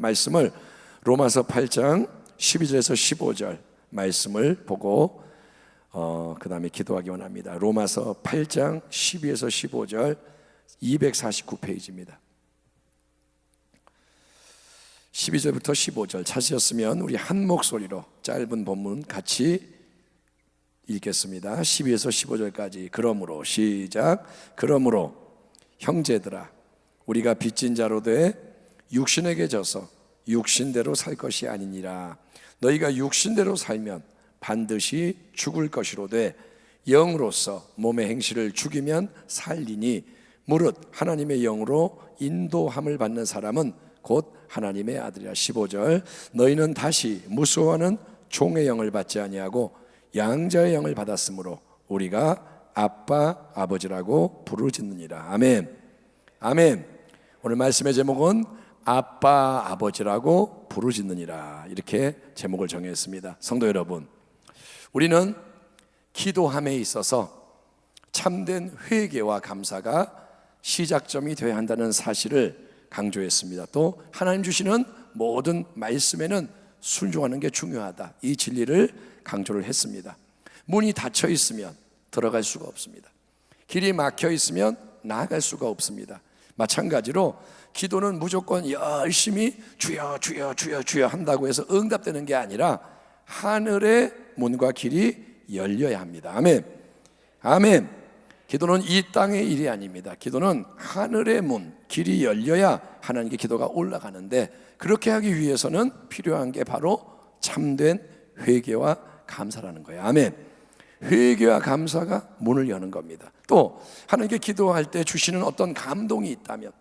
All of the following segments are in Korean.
말씀을 로마서 8장 12절에서 15절 말씀을 보고 그 다음에 기도하기 원합니다. 로마서 8장 12에서 15절 249페이지입니다. 12절부터 15절 찾으셨으면 우리 한 목소리로 짧은 본문 같이 읽겠습니다. 12에서 15절까지. 그러므로 시작. 그러므로 형제들아, 우리가 빚진 자로 돼 육신에게 져서 육신대로 살 것이 아니니라. 너희가 육신대로 살면 반드시 죽을 것이로되 영으로서 몸의 행실을 죽이면 살리니 무릇 하나님의 영으로 인도함을 받는 사람은 곧 하나님의 아들이라. 15절. 너희는 다시 무수하는 종의 영을 받지 아니하고 양자의 영을 받았으므로 우리가 아빠 아버지라고 부르짖느니라. 아멘. 아멘. 오늘 말씀의 제목은 아빠 아버지라고 부르짖느니라, 이렇게 제목을 정했습니다. 성도 여러분, 우리는 기도함에 있어서 참된 회개와 감사가 시작점이 되어야 한다는 사실을 강조했습니다. 또 하나님 주시는 모든 말씀에는 순종하는 게 중요하다, 이 진리를 강조를 했습니다. 문이 닫혀 있으면 들어갈 수가 없습니다. 길이 막혀 있으면 나아갈 수가 없습니다. 마찬가지로 기도는 무조건 열심히 주여 주여 주여 주여 한다고 해서 응답되는 게 아니라 하늘의 문과 길이 열려야 합니다. 아멘. 아멘. 기도는 이 땅의 일이 아닙니다. 기도는 하늘의 문, 길이 열려야 하나님께 기도가 올라가는데, 그렇게 하기 위해서는 필요한 게 바로 참된 회개와 감사라는 거예요. 아멘. 회개와 감사가 문을 여는 겁니다. 또 하나님께 기도할 때 주시는 어떤 감동이 있다면,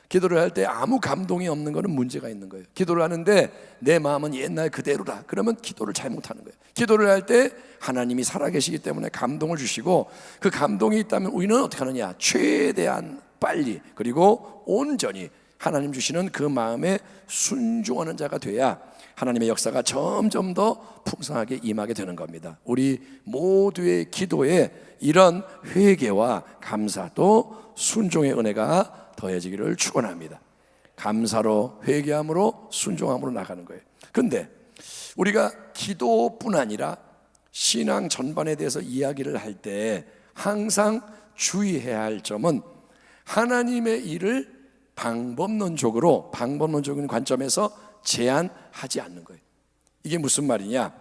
기도를 할 때 아무 감동이 없는 것은 문제가 있는 거예요. 기도를 하는데 내 마음은 옛날 그대로다, 그러면 기도를 잘못하는 거예요. 기도를 할 때 하나님이 살아계시기 때문에 감동을 주시고, 그 감동이 있다면 우리는 어떻게 하느냐, 최대한 빨리 그리고 온전히 하나님 주시는 그 마음에 순종하는 자가 돼야 하나님의 역사가 점점 더 풍성하게 임하게 되는 겁니다. 우리 모두의 기도에 이런 회개와 감사 또 순종의 은혜가 더해지기를 축원합니다. 감사로, 회개함으로, 순종함으로 나가는 거예요. 근데 우리가 기도뿐 아니라 신앙 전반에 대해서 이야기를 할 때 항상 주의해야 할 점은 하나님의 일을 방법론적인 관점에서 제한하지 않는 거예요. 이게 무슨 말이냐?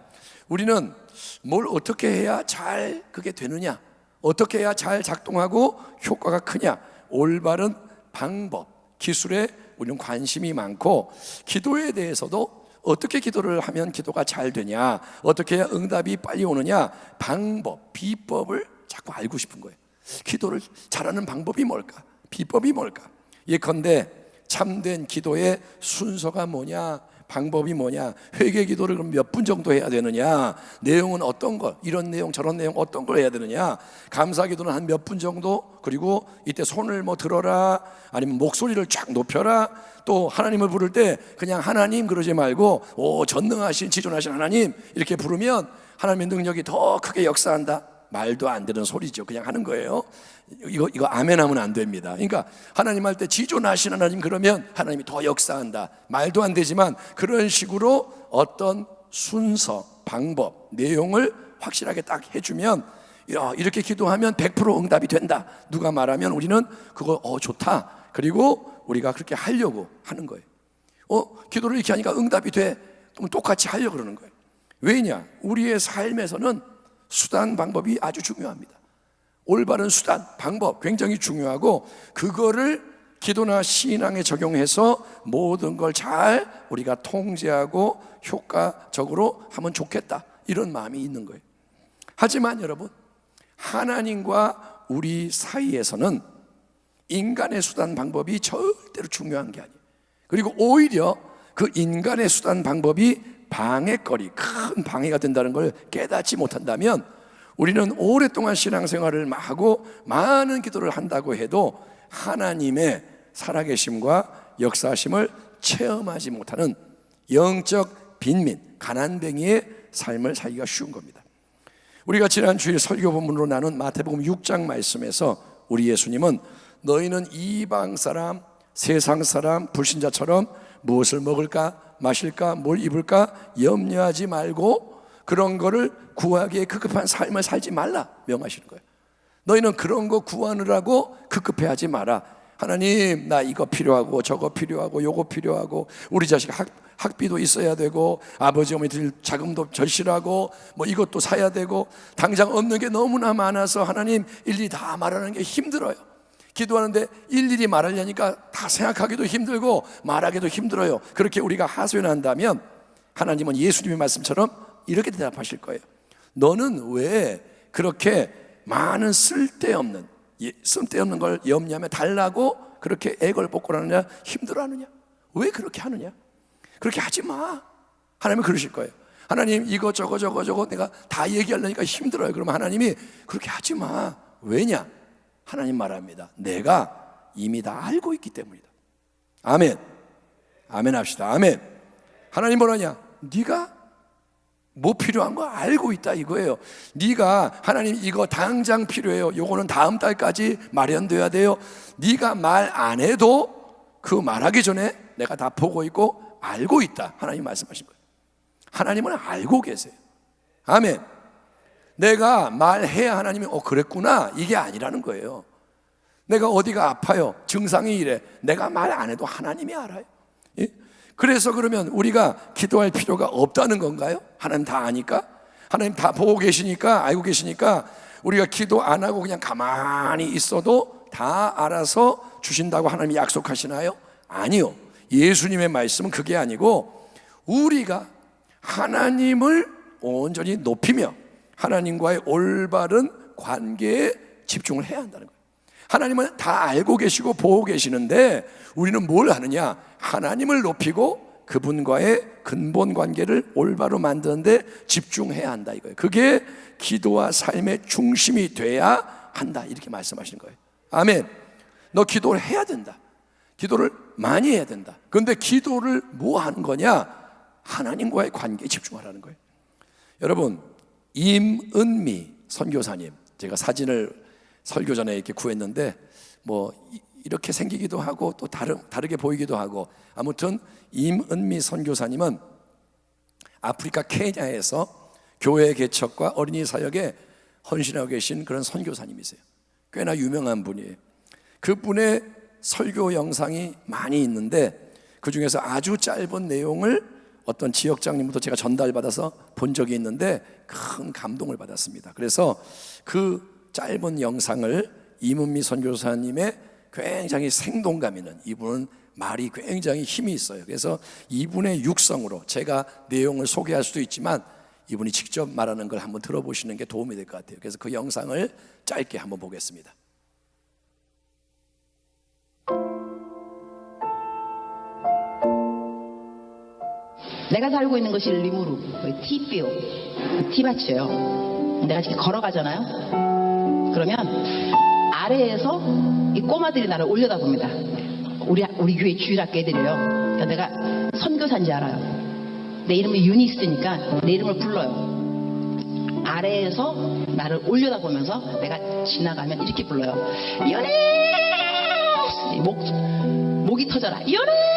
우리는 뭘 어떻게 해야 잘 그게 되느냐, 어떻게 해야 잘 작동하고 효과가 크냐, 올바른 방법, 기술에 우리는 관심이 많고, 기도에 대해서도 어떻게 기도를 하면 기도가 잘 되냐, 어떻게 해야 응답이 빨리 오느냐, 방법, 비법을 자꾸 알고 싶은 거예요. 기도를 잘하는 방법이 뭘까? 비법이 뭘까? 예컨대 참된 기도의 순서가 뭐냐, 방법이 뭐냐, 회개 기도를 그럼 몇 분 정도 해야 되느냐, 내용은 어떤 거, 이런 내용 저런 내용 어떤 걸 해야 되느냐, 감사 기도는 한 몇 분 정도, 그리고 이때 손을 뭐 들어라, 아니면 목소리를 쫙 높여라, 또 하나님을 부를 때 그냥 하나님 그러지 말고 오 전능하신 지존하신 하나님 이렇게 부르면 하나님의 능력이 더 크게 역사한다. 말도 안 되는 소리죠. 그냥 하는 거예요. 이거 아멘 하면 안 됩니다. 그러니까 하나님 할 때 지존하신 하나님 그러면 하나님이 더 역사한다. 말도 안 되지만 그런 식으로 어떤 순서, 방법, 내용을 확실하게 딱 해주면, 이렇게 기도하면 100% 응답이 된다. 누가 말하면 우리는 그거 좋다. 그리고 우리가 그렇게 하려고 하는 거예요. 기도를 이렇게 하니까 응답이 돼. 그럼 똑같이 하려고 그러는 거예요. 왜냐? 우리의 삶에서는 수단, 방법이 아주 중요합니다. 올바른 수단, 방법 굉장히 중요하고, 그거를 기도나 신앙에 적용해서 모든 걸 잘 우리가 통제하고 효과적으로 하면 좋겠다, 이런 마음이 있는 거예요. 하지만 여러분, 하나님과 우리 사이에서는 인간의 수단, 방법이 절대로 중요한 게 아니에요. 그리고 오히려 그 인간의 수단, 방법이 방해거리, 큰 방해가 된다는 걸 깨닫지 못한다면 우리는 오랫동안 신앙생활을 하고 많은 기도를 한다고 해도 하나님의 살아계심과 역사하심을 체험하지 못하는 영적 빈민, 가난뱅이의 삶을 살기가 쉬운 겁니다. 우리가 지난 주일 설교 본문으로 나눈 마태복음 6장 말씀에서 우리 예수님은 너희는 이방 사람, 세상 사람, 불신자처럼 무엇을 먹을까 마실까 뭘 입을까 염려하지 말고 그런 거를 구하기에 급급한 삶을 살지 말라 명하시는 거예요. 너희는 그런 거 구하느라고 급급해하지 마라. 하나님, 나 이거 필요하고 저거 필요하고 요거 필요하고 우리 자식 학비도 있어야 되고 아버지 어머니 드릴 자금도 절실하고 뭐 이것도 사야 되고 당장 없는 게 너무나 많아서 하나님 일일이 다 말하는 게 힘들어요. 기도하는데 일일이 말하려니까 다 생각하기도 힘들고 말하기도 힘들어요. 그렇게 우리가 하소연한다면 하나님은 예수님의 말씀처럼 이렇게 대답하실 거예요. 너는 왜 그렇게 많은 쓸데없는 걸 염려하며 달라고 그렇게 애걸복걸하느냐 힘들어하느냐? 왜 그렇게 하느냐? 그렇게 하지 마. 하나님은 그러실 거예요. 하나님 이거 저거 내가 다 얘기하려니까 힘들어요. 그러면 하나님이 그렇게 하지 마. 왜냐? 하나님 말합니다. 내가 이미 다 알고 있기 때문이다. 아멘. 아멘 합시다. 아멘. 하나님 뭐라냐? 네가 뭐 필요한 거 알고 있다 이거예요. 네가 하나님 이거 당장 필요해요. 요거는 다음 달까지 마련돼야 돼요. 네가 말 안 해도 그 말하기 전에 내가 다 보고 있고 알고 있다. 하나님 말씀하신 거예요. 하나님은 알고 계세요. 아멘. 내가 말해야 하나님이 그랬구나 이게 아니라는 거예요. 내가 어디가 아파요 증상이 이래 내가 말 안 해도 하나님이 알아요. 예? 그래서 그러면 우리가 기도할 필요가 없다는 건가요? 하나님 다 아니까? 하나님 다 보고 계시니까 알고 계시니까 우리가 기도 안 하고 그냥 가만히 있어도 다 알아서 주신다고 하나님이 약속하시나요? 아니요. 예수님의 말씀은 그게 아니고 우리가 하나님을 온전히 높이며 하나님과의 올바른 관계에 집중을 해야 한다는 거예요. 하나님은 다 알고 계시고 보고 계시는데 우리는 뭘 하느냐? 하나님을 높이고 그분과의 근본 관계를 올바로 만드는데 집중해야 한다 이거예요. 그게 기도와 삶의 중심이 돼야 한다 이렇게 말씀하시는 거예요. 아멘. 너 기도를 해야 된다. 기도를 많이 해야 된다. 그런데 기도를 뭐 하는 거냐? 하나님과의 관계에 집중하라는 거예요. 여러분, 임은미 선교사님, 제가 사진을 설교 전에 이렇게 구했는데 뭐 이렇게 생기기도 하고 또 다르게 보이기도 하고 아무튼 임은미 선교사님은 아프리카 케냐에서 교회 개척과 어린이 사역에 헌신하고 계신 그런 선교사님이세요. 꽤나 유명한 분이에요. 그분의 설교 영상이 많이 있는데 그 중에서 아주 짧은 내용을 어떤 지역장님부터 제가 전달받아서 본 적이 있는데 큰 감동을 받았습니다. 그래서 그 짧은 영상을 임은미 선교사님의 굉장히 생동감 있는, 이분은 말이 굉장히 힘이 있어요. 그래서 이분의 육성으로 제가 내용을 소개할 수도 있지만 이분이 직접 말하는 걸 한번 들어보시는 게 도움이 될 것 같아요. 그래서 그 영상을 짧게 한번 보겠습니다. 내가 살고 있는 것이 리무르, 티비오, 티밭이에요. 내가 지금 걸어가잖아요. 그러면 아래에서 이 꼬마들이 나를 올려다봅니다. 우리 교회 주일학교 애들이에요. 그러니까 내가 선교사인지 알아요. 내 이름이 유니스니까 내 이름을 불러요. 아래에서 나를 올려다보면서 내가 지나가면 이렇게 불러요. 유니스! 목이 터져라. 유니스!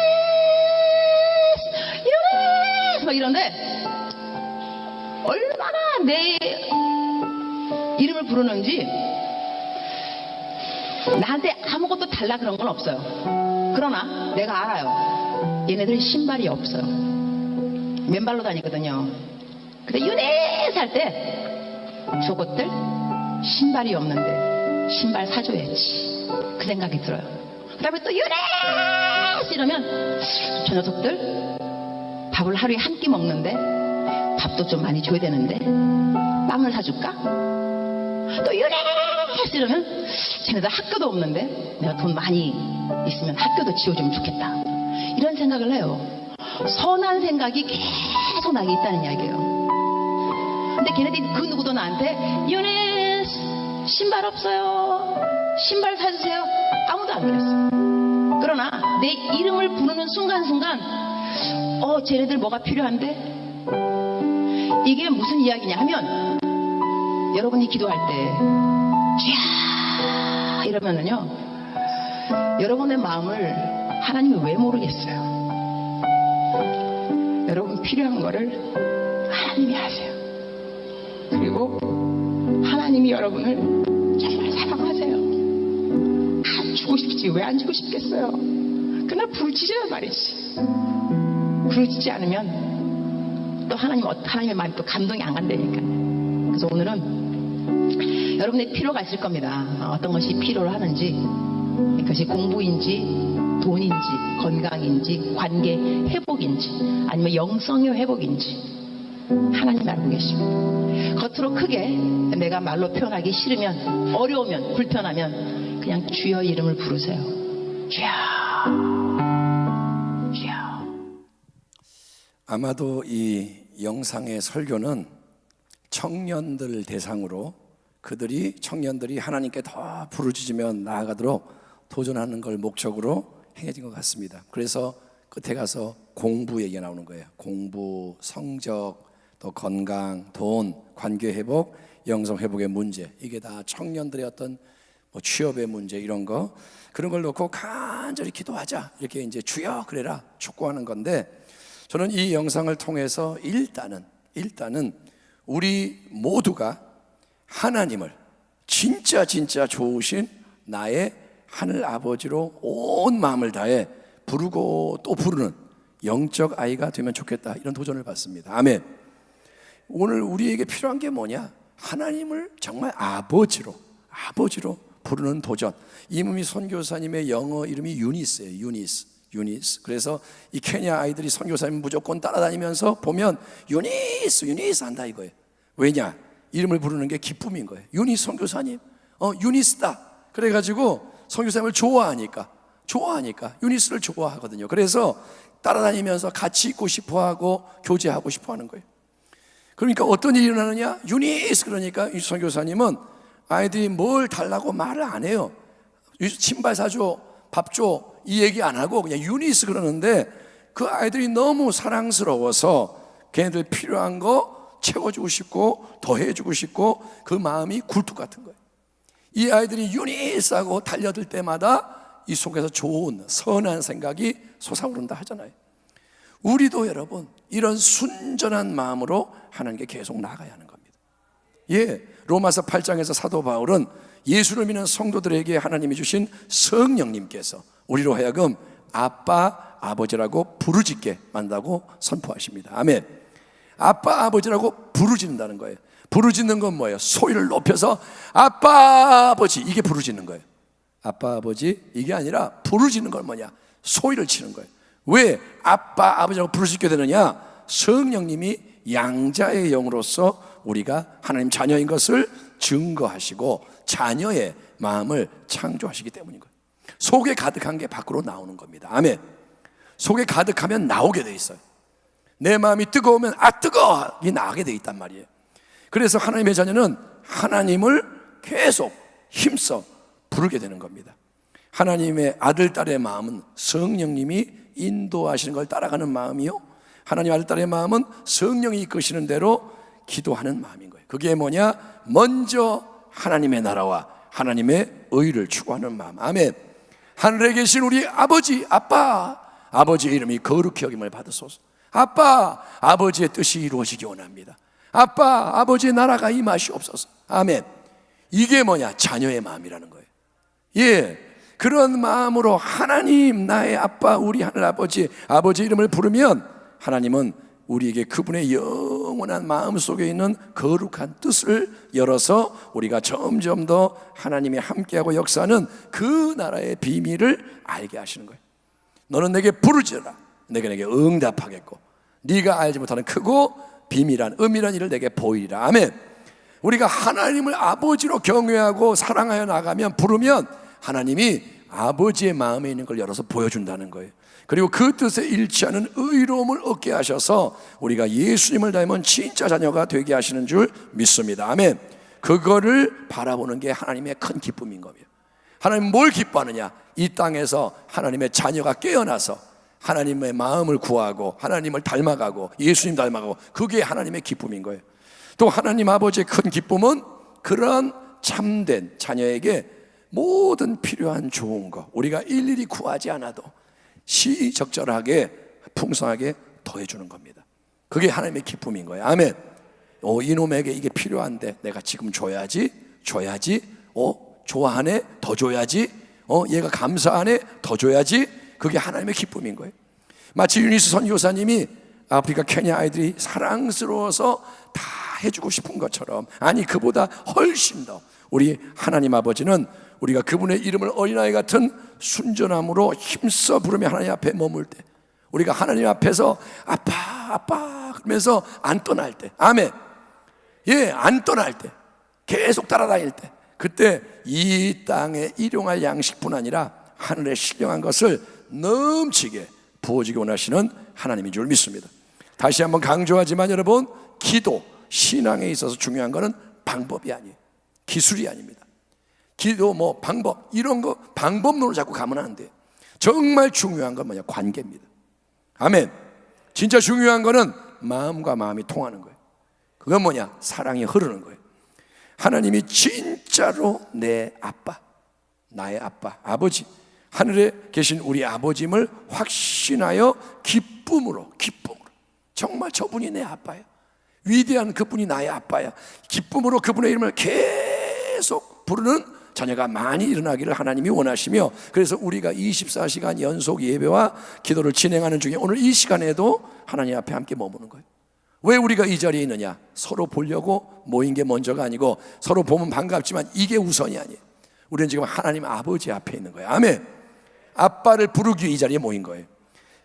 막 이런데 얼마나 내 이름을 부르는지 나한테 아무것도 달라 그런 건 없어요. 그러나 내가 알아요. 얘네들 신발이 없어요. 맨발로 다니거든요. 근데 유네스 할 때 저것들 신발이 없는데 신발 사줘야지 그 생각이 들어요. 그 다음에 또 유네스 이러면 저 녀석들 밥을 하루에 한 끼 먹는데 밥도 좀 많이 줘야 되는데 빵을 사줄까? 또 유네스 이러면 쟤네들 학교도 없는데 내가 돈 많이 있으면 학교도 지어주면 좋겠다. 이런 생각을 해요. 선한 생각이 계속 나게 있다는 이야기예요. 근데 걔네들이 그 누구도 나한테 유네스 신발 없어요, 신발 사주세요, 아무도 안 그랬어요. 그러나 내 이름을 부르는 순간순간 쟤네들 뭐가 필요한데? 이게 무슨 이야기냐 하면 여러분이 기도할 때 쥐야 이러면은요 여러분의 마음을 하나님이 왜 모르겠어요. 여러분 필요한 거를 하나님이 하세요. 그리고 하나님이 여러분을 정말 사랑하세요. 안 주고 싶지 왜 안 주고 싶겠어요? 그러나 부르짖어야 말이지. 부르짖지 않으면 또 하나님의 마음이 또 감동이 안 간다니까요. 그래서 오늘은 여러분의 필요가 있을 겁니다. 어떤 것이 필요로 하는지, 그것이 공부인지 돈인지 건강인지 관계 회복인지 아니면 영성의 회복인지 하나님 알고 계십니다. 겉으로 크게 내가 말로 표현하기 싫으면, 어려우면, 불편하면 그냥 주여 이름을 부르세요. 주여, 주여. 아마도 이 영상의 설교는 청년들 대상으로 청년들이 하나님께 더 부르짖으며 나아가도록 도전하는 걸 목적으로 행해진 것 같습니다. 그래서 끝에 가서 공부 얘기가 나오는 거예요. 공부, 성적, 또 건강, 돈, 관계 회복, 영성 회복의 문제, 이게 다 청년들의 어떤 취업의 문제, 이런 거, 그런 걸 놓고 간절히 기도하자, 이렇게 이제 주여 그래라 촉구하는 건데, 저는 이 영상을 통해서 일단은 우리 모두가 하나님을 진짜 좋으신 나의 하늘 아버지로 온 마음을 다해 부르고 또 부르는 영적 아이가 되면 좋겠다, 이런 도전을 받습니다. 아멘. 오늘 우리에게 필요한 게 뭐냐? 하나님을 정말 아버지로 부르는 도전. 이름이 선교사님의 영어 이름이 유니스예요. 유니스. 그래서 이 케냐 아이들이 선교사님 무조건 따라다니면서 보면 유니스 한다 이거예요. 왜냐? 이름을 부르는 게 기쁨인 거예요. 유니스 선교사님, 유니스다. 그래가지고 선교사님을 좋아하니까 유니스를 좋아하거든요. 그래서 따라다니면서 같이 있고 싶어하고 교제하고 싶어하는 거예요. 그러니까 어떤 일이 일어나느냐? 유니스, 그러니까 이 선교사님은 아이들이 뭘 달라고 말을 안 해요. 신발 사줘, 밥 줘, 이 얘기 안 하고 그냥 유니스 그러는데, 그 아이들이 너무 사랑스러워서 걔네들 필요한 거 채워주고 싶고 더해주고 싶고, 그 마음이 굴뚝 같은 거예요. 이 아이들이 유니스하고 달려들 때마다 이 속에서 좋은 선한 생각이 솟아오른다 하잖아요. 우리도 여러분 이런 순전한 마음으로 하나님께 계속 나가야 하는 겁니다. 로마서 8장에서 사도 바울은 예수를 믿는 성도들에게 하나님이 주신 성령님께서 우리로 하여금 아빠, 아버지라고 부르짖게 만다고 선포하십니다. 아멘. 아빠, 아버지라고 부르짖는다는 거예요. 부르짖는 건 뭐예요? 소리를 높여서 아빠, 아버지, 이게 부르짖는 거예요. 아빠, 아버지, 이게 아니라 부르짖는 건 뭐냐? 소리를 치는 거예요. 왜 아빠, 아버지라고 부르짖게 되느냐? 성령님이 양자의 영으로서 우리가 하나님 자녀인 것을 증거하시고 자녀의 마음을 창조하시기 때문인 거예요. 속에 가득한 게 밖으로 나오는 겁니다. 아멘. 속에 가득하면 나오게 돼 있어요. 내 마음이 뜨거우면 뜨거워, 이 나가게 돼 있단 말이에요. 그래서 하나님의 자녀는 하나님을 계속 힘써 부르게 되는 겁니다. 하나님의 아들, 딸의 마음은 성령님이 인도하시는 걸 따라가는 마음이요, 하나님 아들, 딸의 마음은 성령이 이끄시는 대로 기도하는 마음인 거예요. 그게 뭐냐? 먼저 하나님의 나라와 하나님의 의를 추구하는 마음. 아멘. 하늘에 계신 우리 아버지, 아빠, 아버지의 이름이 거룩히 여김을 받으소서. 아빠, 아버지의 뜻이 이루어지기 원합니다. 아빠, 아버지의 나라가 임하시옵소서. 아멘. 이게 뭐냐? 자녀의 마음이라는 거예요. 그런 마음으로 하나님, 나의 아빠, 우리 하늘 아버지, 아버지 이름을 부르면 하나님은 우리에게 그분의 영원한 마음 속에 있는 거룩한 뜻을 열어서 우리가 점점 더 하나님이 함께하고 역사하는 그 나라의 비밀을 알게 하시는 거예요. 너는 내게 부르짖어라, 내가 내게 응답하겠고 네가 알지 못하는 크고 비밀한 은밀한 일을 내게 보이리라. 아멘. 우리가 하나님을 아버지로 경외하고 사랑하여 나가면, 부르면 하나님이 아버지의 마음에 있는 걸 열어서 보여준다는 거예요. 그리고 그 뜻에 일치하는 의로움을 얻게 하셔서 우리가 예수님을 닮은 진짜 자녀가 되게 하시는 줄 믿습니다. 아멘. 그거를 바라보는 게 하나님의 큰 기쁨인 겁니다. 하나님 뭘 기뻐하느냐? 이 땅에서 하나님의 자녀가 깨어나서 하나님의 마음을 구하고 하나님을 닮아가고 예수님 닮아가고, 그게 하나님의 기쁨인 거예요. 또 하나님 아버지의 큰 기쁨은 그런 참된 자녀에게 모든 필요한 좋은 거 우리가 일일이 구하지 않아도 시적절하게 풍성하게 더해주는 겁니다. 그게 하나님의 기쁨인 거예요. 아멘. 이놈에게 이게 필요한데 내가 지금 줘야지. 좋아하네, 더 줘야지. 얘가 감사하네, 더 줘야지. 그게 하나님의 기쁨인 거예요. 마치 유니스 선교사님이 아프리카 케냐 아이들이 사랑스러워서 다 해주고 싶은 것처럼, 아니 그보다 훨씬 더 우리 하나님 아버지는 우리가 그분의 이름을 어린아이 같은 순전함으로 힘써 부르며 하나님 앞에 머물 때, 우리가 하나님 앞에서 아빠 그러면서 안 떠날 때, 아멘. 안 떠날 때, 계속 따라다닐 때, 그때 이 땅에 일용할 양식뿐 아니라 하늘에 신령한 것을 넘치게 부어주기 원하시는 하나님인 줄 믿습니다. 다시 한번 강조하지만 여러분, 기도, 신앙에 있어서 중요한 것은 방법이 아니에요. 기술이 아닙니다. 기도 방법 이런 거 방법론으로 자꾸 가면 안 돼요. 정말 중요한 건 뭐냐? 관계입니다. 아멘. 진짜 중요한 거는 마음과 마음이 통하는 거예요. 그건 뭐냐? 사랑이 흐르는 거예요. 하나님이 진짜로 내 아빠, 나의 아빠, 아버지, 하늘에 계신 우리 아버지임을 확신하여 기쁨으로 정말 저분이 내 아빠야, 위대한 그분이 나의 아빠야, 기쁨으로 그분의 이름을 계속 부르는 자녀가 많이 일어나기를 하나님이 원하시며, 그래서 우리가 24시간 연속 예배와 기도를 진행하는 중에 오늘 이 시간에도 하나님 앞에 함께 머무는 거예요. 왜 우리가 이 자리에 있느냐? 서로 보려고 모인 게 먼저가 아니고, 서로 보면 반갑지만 이게 우선이 아니에요. 우리는 지금 하나님 아버지 앞에 있는 거예요. 아멘. 아빠를 부르기 위해 이 자리에 모인 거예요.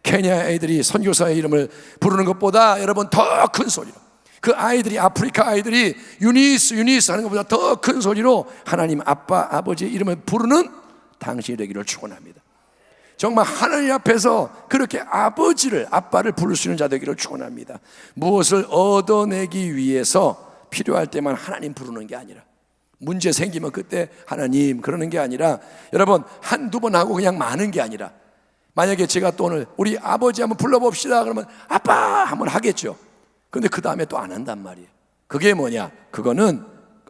케냐 아이들이 선교사의 이름을 부르는 것보다 여러분 더 큰 소리로, 그 아이들이, 아프리카 아이들이 유니스 하는 것보다 더 큰 소리로 하나님 아빠, 아버지의 이름을 부르는 당신이 되기를 축원합니다. 정말 하나님 앞에서 그렇게 아빠를 부를 수 있는 자 되기를 축원합니다. 무엇을 얻어내기 위해서 필요할 때만 하나님 부르는 게 아니라, 문제 생기면 그때 하나님 그러는 게 아니라, 여러분 한두 번 하고 그냥 마는 게 아니라, 만약에 제가 또 오늘 우리 아버지 한번 불러봅시다 그러면 아빠 한번 하겠죠. 근데 그 다음에 또 안 한단 말이에요. 그게 뭐냐? 그거는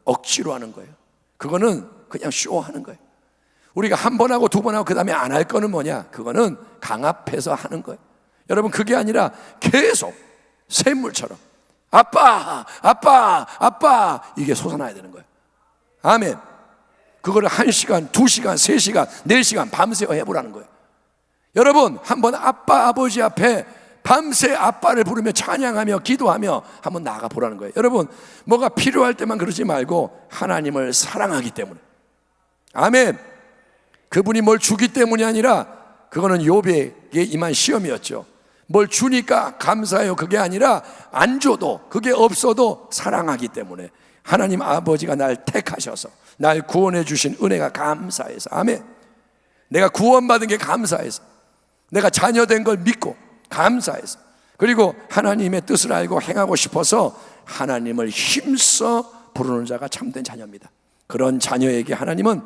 억지로 하는 거예요. 그거는 그냥 쇼하는 거예요. 우리가 한 번 하고 두 번 하고 그 다음에 안 할 거는 뭐냐? 그거는 강압해서 하는 거예요. 여러분 그게 아니라 계속 샘물처럼 아빠 이게 솟아나야 되는 거예요. 아멘. 그거를 1시간, 2시간, 3시간, 4시간 밤새 해보라는 거예요. 여러분 한번 아빠, 아버지 앞에 밤새 아빠를 부르며 찬양하며 기도하며 한번 나가 보라는 거예요. 여러분 뭐가 필요할 때만 그러지 말고 하나님을 사랑하기 때문에, 아멘. 그분이 뭘 주기 때문이 아니라, 그거는 욥에게 임한 시험이었죠. 뭘 주니까 감사해요, 그게 아니라 안 줘도, 그게 없어도 사랑하기 때문에 하나님 아버지가 날 택하셔서 날 구원해 주신 은혜가 감사해서, 아멘. 내가 구원받은 게 감사해서, 내가 자녀된 걸 믿고 감사해서, 그리고 하나님의 뜻을 알고 행하고 싶어서 하나님을 힘써 부르는 자가 참된 자녀입니다. 그런 자녀에게 하나님은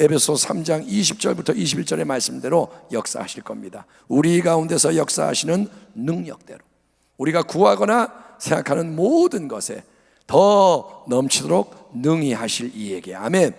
에베소 3장 20절부터 21절의 말씀대로 역사하실 겁니다. 우리 가운데서 역사하시는 능력대로 우리가 구하거나 생각하는 모든 것에 더 넘치도록 능히 하실 이에게, 아멘.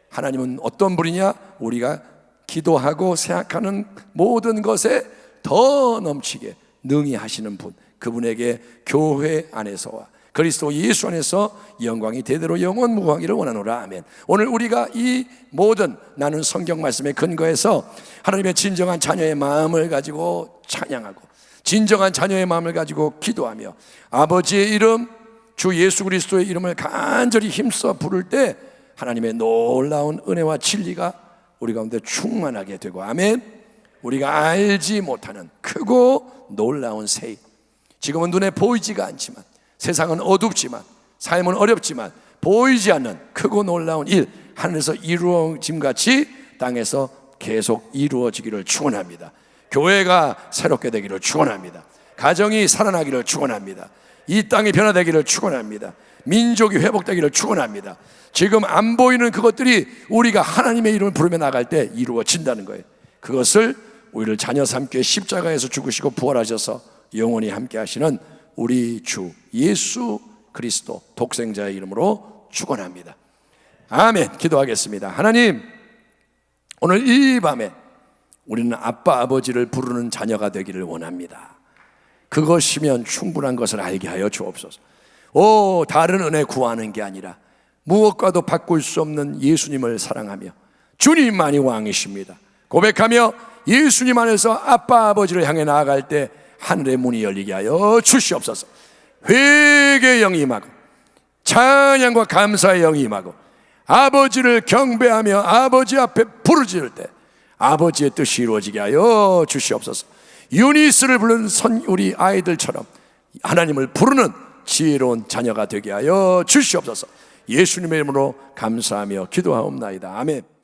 하나님은 어떤 분이냐? 우리가 기도하고 생각하는 모든 것에 더 넘치게 능히 하시는 분, 그분에게 교회 안에서와 그리스도 예수 안에서 영광이 대대로 영원 무궁하기를 원하노라, 아멘. 오늘 우리가 이 모든 나눈 성경 말씀에 근거해서 하나님의 진정한 자녀의 마음을 가지고 찬양하고, 진정한 자녀의 마음을 가지고 기도하며, 아버지의 이름, 주 예수 그리스도의 이름을 간절히 힘써 부를 때 하나님의 놀라운 은혜와 진리가 우리 가운데 충만하게 되고, 아멘. 우리가 알지 못하는 크고 놀라운 새, 지금은 눈에 보이지가 않지만, 세상은 어둡지만, 삶은 어렵지만 보이지 않는 크고 놀라운 일, 하늘에서 이루어짐같이 땅에서 계속 이루어지기를 축원합니다. 교회가 새롭게 되기를 축원합니다. 가정이 살아나기를 축원합니다. 이 땅이 변화되기를 축원합니다. 민족이 회복되기를 축원합니다. 지금 안 보이는 그것들이 우리가 하나님의 이름을 부르며 나갈 때 이루어진다는 거예요. 그것을 우리를 자녀 삼게 십자가에서 죽으시고 부활하셔서 영원히 함께 하시는 우리 주 예수 그리스도 독생자의 이름으로 축원합니다. 아멘. 기도하겠습니다. 하나님, 오늘 이 밤에 우리는 아빠 아버지를 부르는 자녀가 되기를 원합니다. 그것이면 충분한 것을 알게 하여 주옵소서. 다른 은혜 구하는 게 아니라 무엇과도 바꿀 수 없는 예수님을 사랑하며 주님만이 왕이십니다 고백하며 예수님 안에서 아빠 아버지를 향해 나아갈 때 하늘의 문이 열리게 하여 주시옵소서. 회개의 영이 임하고 찬양과 감사의 영이 임하고 아버지를 경배하며 아버지 앞에 부르짖을 때 아버지의 뜻이 이루어지게 하여 주시옵소서. 유니스를 부른 우리 아이들처럼 하나님을 부르는 지혜로운 자녀가 되게 하여 주시옵소서. 예수님의 이름으로 감사하며 기도하옵나이다. 아멘.